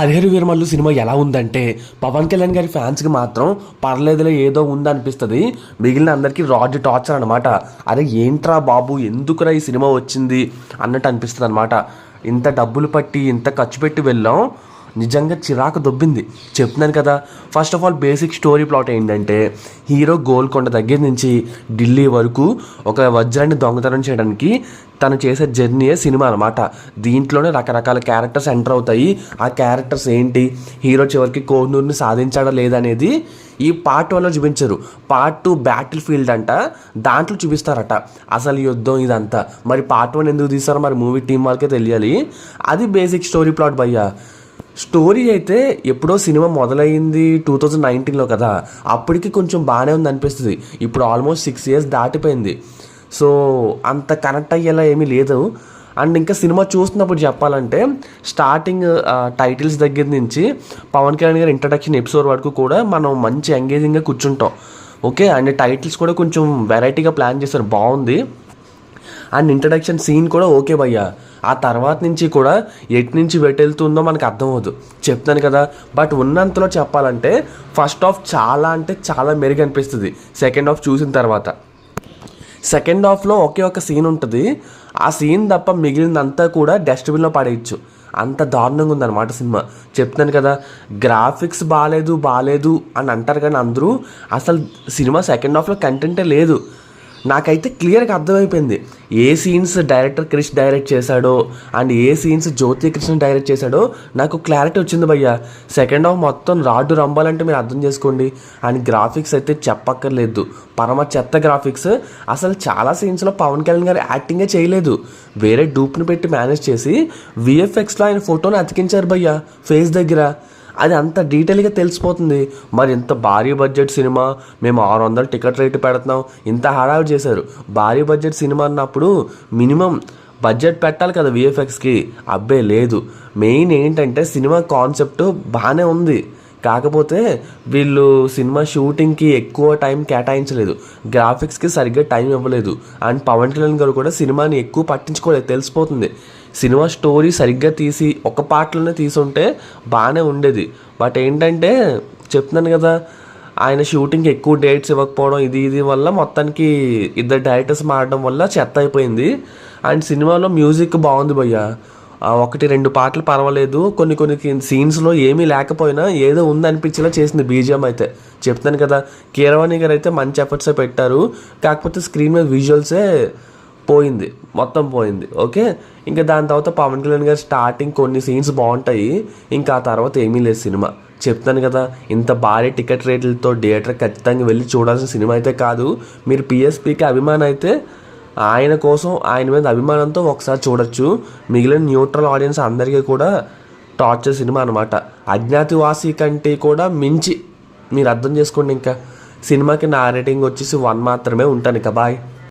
Harihara Veeramallu cinema ఎలా ఉందంటే పవన్ కళ్యాణ్ గారి ఫ్యాన్స్కి మాత్రం పర్లేదులే ఏదో ఉందనిపిస్తుంది. మిగిలిన అందరికీ రాడ్ టార్చర్ అనమాట. అరే ఏంట్రా బాబు, ఎందుకురా ఈ సినిమా వచ్చింది అన్నట్టు అనిపిస్తుంది అనమాట. ఇంత డబ్బులు పట్టి ఇంత ఖర్చు పెట్టి వెళ్ళాం, నిజంగా చిరాకు దొబ్బింది. చెప్తున్నాను కదా. First of all basic story plot ఏంటంటే, హీరో గోల్కొండ దగ్గర నుంచి ఢిల్లీ వరకు ఒక వజ్రాన్ని దొంగతనం చేయడానికి తను చేసే జర్నీయే సినిమా అనమాట. దీంట్లోనే రకరకాల క్యారెక్టర్స్ ఎంటర్ అవుతాయి. ఆ క్యారెక్టర్స్ ఏంటి, హీరో చివరికి కోహినూర్ని సాధించాడా లేదనేది ఈ పార్ట్ 1లో చూపించారు. పార్ట్ 2 బ్యాటిల్ ఫీల్డ్ అంట, దాంట్లో చూపిస్తారట అసలు యుద్ధం ఇదంతా. మరి పార్ట్ 1 ఎందుకు తీస్తారో మరి మూవీ టీం వాళ్ళకే తెలియాలి. అది బేసిక్ స్టోరీ ప్లాట్ భయ్యా. స్టోరీ అయితే ఎప్పుడో సినిమా మొదలైంది 2019లో కదా, అప్పటికి కొంచెం బాగానే ఉంది అనిపిస్తుంది. ఇప్పుడు ఆల్మోస్ట్ 6 years దాటిపోయింది. సో అంత కనెక్ట్ అయ్యేలా ఏమీ లేదు. అండ్ ఇంకా సినిమా చూస్తున్నప్పుడు చెప్పాలంటే స్టార్టింగ్ టైటిల్స్ దగ్గర నుంచి పవన్ కళ్యాణ్ గారి ఇంట్రడక్షన్ ఎపిసోడ్ వరకు కూడా మనం మంచి ఎంగేజింగ్గా కూర్చుంటాం. ఓకే, అండ్ టైటిల్స్ కూడా కొంచెం వెరైటీగా ప్లాన్ చేశారు, బాగుంది. అండ్ ఇంట్రడక్షన్ సీన్ కూడా ఓకే భయ్యా. ఆ తర్వాత నుంచి కూడా ఎటు నుంచి వెళ్తుందో మనకు అర్థమవుతుంది. చెప్తాను కదా. బట్ ఉన్నంతలో చెప్పాలంటే ఫస్ట్ హాఫ్ చాలా అంటే చాలా మెరుగు అనిపిస్తుంది. సెకండ్ హాఫ్ చూసిన తర్వాత సెకండ్ హాఫ్లో ఒకే ఒక సీన్ ఉంటుంది. ఆ సీన్ తప్ప మిగిలినంతా కూడా డస్ట్బిన్లో పడేయచ్చు, అంత దారుణంగా ఉందన్నమాట సినిమా. చెప్తాను కదా, గ్రాఫిక్స్ బాగాలేదు అని అంటారు కానీ అందరూ అసలు సినిమా సెకండ్ హాఫ్లో కంటెంటే లేదు. నాకైతే క్లియర్గా అర్థమైపోయింది ఏ సీన్స్ డైరెక్టర్ క్రిష్ డైరెక్ట్ చేశాడో అండ్ ఏ సీన్స్ జ్యోతి కృష్ణ డైరెక్ట్ చేశాడో నాకు క్లారిటీ వచ్చింది భయ్యా. సెకండ్ హాఫ్ మొత్తం రాడ్డు రంబాలంటే మీరు అర్థం చేసుకోండి. అండ్ గ్రాఫిక్స్ అయితే చెప్పక్కర్లేదు, పరమ చెత్త గ్రాఫిక్స్. అసలు చాలా సీన్స్లో పవన్ కళ్యాణ్ గారు యాక్టింగే చేయలేదు, వేరే డూప్ని పెట్టి మేనేజ్ చేసి విఎఫ్ఎక్స్లో ఆయన ఫోటోని అతికించారు భయ్యా ఫేస్ దగ్గర. అది అంత డీటెయిల్గా తెలిసిపోతుంది. మరి ఇంత భారీ బడ్జెట్ సినిమా, మేము 600 టికెట్ రేటు పెడుతున్నాం, ఇంత హడావిడి చేశారు. భారీ బడ్జెట్ సినిమా అన్నప్పుడు మినిమం బడ్జెట్ పెట్టాలి కదా విఎఫ్ఎక్స్కి. అబ్బే లేదు. మెయిన్ ఏంటంటే సినిమా కాన్సెప్ట్ బాగానే ఉంది, కాకపోతే వీళ్ళు సినిమా షూటింగ్కి ఎక్కువ టైం కేటాయించలేదు, గ్రాఫిక్స్కి సరిగ్గా టైం ఇవ్వలేదు. అండ్ పవన్ కళ్యాణ్ గారు కూడా సినిమాని ఎక్కువ పట్టించుకోలేదు, తెలిసిపోతుంది. సినిమా స్టోరీ సరిగ్గా తీసి ఒక పార్ట్లోనే తీసుంటే బాగానే ఉండేది. బట్ ఏంటంటే చెప్తున్నాను కదా, ఆయన షూటింగ్కి ఎక్కువ డేట్స్ ఇవ్వకపోవడం ఇది వల్ల మొత్తానికి ఇద్దరు డైరెక్టర్స్ మారడం వల్ల చెత్త అయిపోయింది. అండ్ సినిమాలో మ్యూజిక్ బాగుంది భయ్యా, 1-2 పాటలు పర్వాలేదు. కొన్ని సీన్స్లో ఏమీ లేకపోయినా ఏదో ఉందనిపించేలా చేసింది బీజిఎం అయితే. చెప్తాను కదా, కీరవాణి గారు అయితే మంచి ఎఫర్ట్సే పెట్టారు, కాకపోతే స్క్రీన్ మీద విజువల్సే మొత్తం పోయింది. ఓకే, ఇంకా దాని తర్వాత పవన్ కళ్యాణ్ గారు స్టార్టింగ్ కొన్ని సీన్స్ బాగుంటాయి, ఇంకా ఆ తర్వాత ఏమీ లేదు సినిమా. చెప్తాను కదా, ఇంత భారీ టికెట్ రేట్లతో థియేటర్ ఖచ్చితంగా వెళ్ళి చూడాల్సిన సినిమా అయితే కాదు. మీరు పిఎస్పీకి అభిమానం అయితే ఆయన కోసం, ఆయన మీద అభిమానంతో ఒకసారి చూడొచ్చు. మిగిలిన న్యూట్రల్ ఆడియన్స్ అందరికీ కూడా టార్చర్ సినిమా అనమాట. అజ్ఞాతవాసి కంటే కూడా మించి మీరు అర్థం చేసుకోండి. ఇంకా సినిమాకి నా రేటింగ్ వచ్చేసి 1 మాత్రమే ఉంటాను. ఇక బాయ్.